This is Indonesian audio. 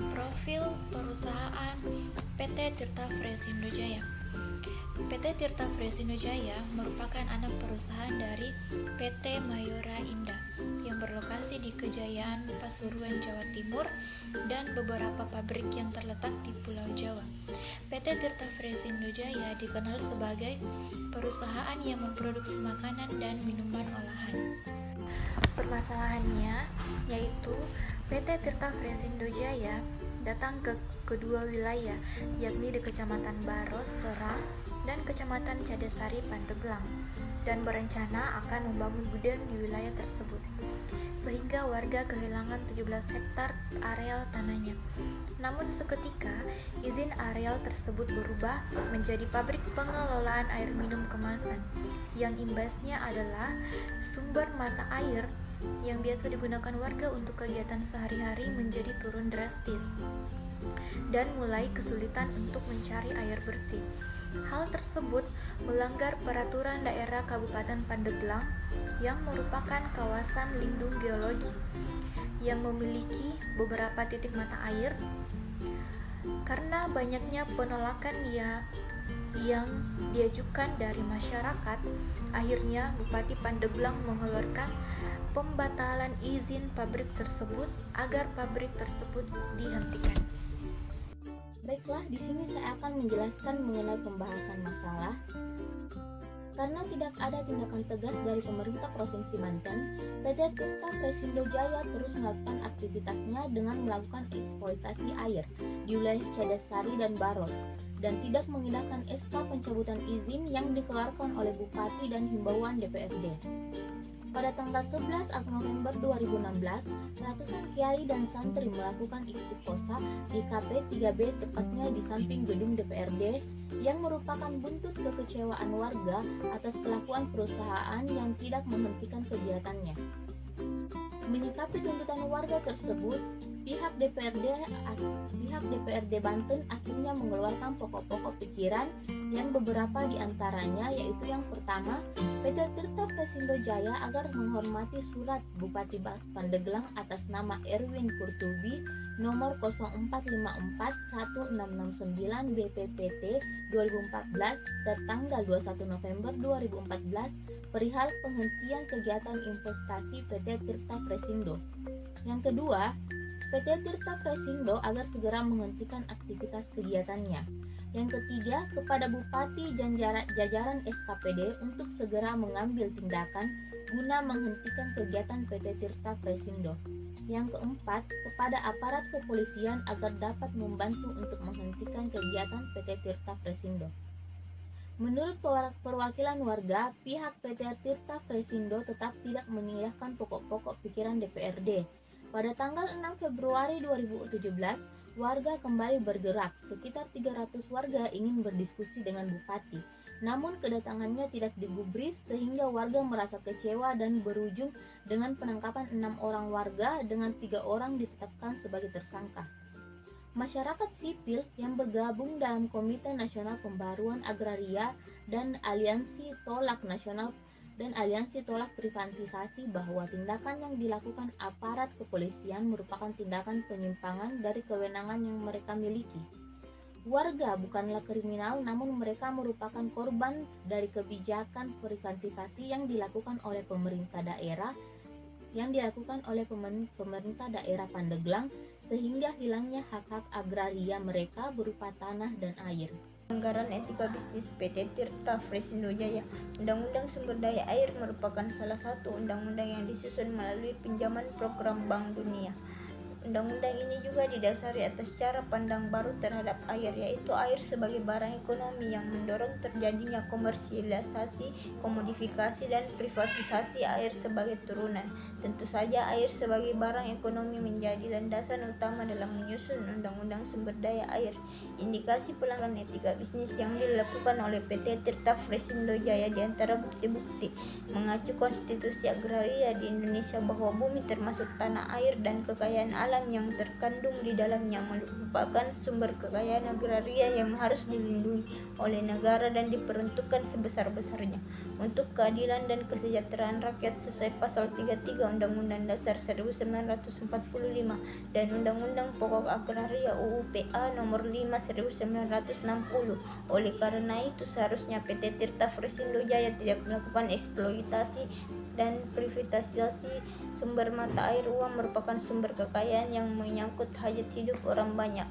Profil perusahaan PT Tirta Fresindo Jaya. PT Tirta Fresindo Jaya merupakan anak perusahaan dari PT Mayora Indah yang berlokasi di Kejayaan, Pasuruan, Jawa Timur dan beberapa pabrik yang terletak di Pulau Jawa. PT Tirta Fresindo Jaya dikenal sebagai perusahaan yang memproduksi makanan dan minuman olahan. Permasalahannya yaitu PT Tirta Fresindo Jaya datang ke kedua wilayah, yakni di Kecamatan Baros, Serang, dan Kecamatan Cadesari, Pandeglang, dan berencana akan membangun gudang di wilayah tersebut, sehingga warga kehilangan 17 hektar areal tanahnya. Namun seketika, izin areal tersebut berubah menjadi pabrik pengelolaan air minum kemasan, yang imbasnya adalah sumber mata air yang biasa digunakan warga untuk kegiatan sehari-hari menjadi turun drastis dan mulai kesulitan untuk mencari air bersih. Hal tersebut melanggar peraturan daerah Kabupaten Pandeglang yang merupakan kawasan lindung geologi yang memiliki beberapa titik mata air. Karena banyaknya penolakan yang diajukan dari masyarakat, akhirnya Bupati Pandeglang mengeluarkan pembatalan izin pabrik tersebut agar pabrik tersebut dihentikan. Baiklah, di sini saya akan menjelaskan mengenai pembahasan masalah. Karena tidak ada tindakan tegas dari pemerintah Provinsi Banten, PT Tirta Fresindo Jaya terus melakukan aktivitasnya dengan melakukan eksploitasi air di wilayah Cadesari dan Baros, dan tidak mengindahkan SK pencabutan izin yang dikeluarkan oleh Bupati dan himbauan DPRD. Pada tanggal 11 November 2016, ratusan kiai dan santri melakukan istiqosah di KP 3B, tepatnya di samping gedung DPRD, yang merupakan buntut kekecewaan warga atas kelakuan perusahaan yang tidak menghentikan kegiatannya. Menyikapi tuntutan warga tersebut, pihak DPRD Banten akhirnya mengeluarkan pokok-pokok pikiran yang beberapa diantaranya yaitu yang pertama, PT Tirta Fresindo Jaya agar menghormati surat Bupati Pandeglang atas nama Erwin Kurtubi nomor 04541669 BPPT 2014 tertanggal 21 November 2014 perihal penghentian kegiatan investasi PT Tirta Fresindo. Yang kedua, PT Tirta Fresindo agar segera menghentikan aktivitas kegiatannya. Yang ketiga, kepada Bupati dan jajaran SKPD untuk segera mengambil tindakan guna menghentikan kegiatan PT Tirta Fresindo. Yang keempat, kepada aparat kepolisian agar dapat membantu untuk menghentikan kegiatan PT Tirta Fresindo. Menurut perwakilan warga, pihak PT Tirta Fresindo tetap tidak menyerahkan pokok-pokok pikiran DPRD. Pada tanggal 6 Februari 2017, warga kembali bergerak. Sekitar 300 warga ingin berdiskusi dengan Bupati. Namun kedatangannya tidak digubris sehingga warga merasa kecewa dan berujung dengan penangkapan 6 orang warga dengan 3 orang ditetapkan sebagai tersangka. Masyarakat sipil yang bergabung dalam Komite Nasional Pembaruan Agraria dan Aliansi Tolak Nasional dan Aliansi Tolak Privatisasi bahwa tindakan yang dilakukan aparat kepolisian merupakan tindakan penyimpangan dari kewenangan yang mereka miliki. Warga bukanlah kriminal, namun mereka merupakan korban dari kebijakan privatisasi yang dilakukan oleh pemerintah daerah Pandeglang, sehingga hilangnya hak-hak agraria mereka berupa tanah dan air. Pelanggaran etika bisnis PT Tirta Fresindo Jaya. Undang-Undang Sumber Daya Air merupakan salah satu undang-undang yang disusun melalui pinjaman program Bank Dunia. Undang-undang ini juga didasari atas cara pandang baru terhadap air, yaitu air sebagai barang ekonomi yang mendorong terjadinya komersialisasi, komodifikasi, dan privatisasi air sebagai turunan. Tentu saja air sebagai barang ekonomi menjadi landasan utama dalam menyusun Undang-Undang Sumber Daya Air. Indikasi pelanggaran etika bisnis yang dilakukan oleh PT Tirta Fresindo Jaya di antara bukti-bukti mengacu konstitusi agraria di Indonesia bahwa bumi termasuk tanah air dan kekayaan alam alam yang terkandung di dalamnya merupakan sumber kekayaan agraria yang harus dilindungi oleh negara dan diperuntukkan sebesar-besarnya untuk keadilan dan kesejahteraan rakyat sesuai pasal 33 Undang-Undang Dasar 1945 dan Undang-Undang Pokok Agraria UU PA nomor 5 1960. Oleh karena itu seharusnya PT Tirta Fresindo Jaya tidak melakukan eksploitasi dan privatisasi sumber mata air. Uang merupakan sumber kekayaan yang menyangkut hajat hidup orang banyak.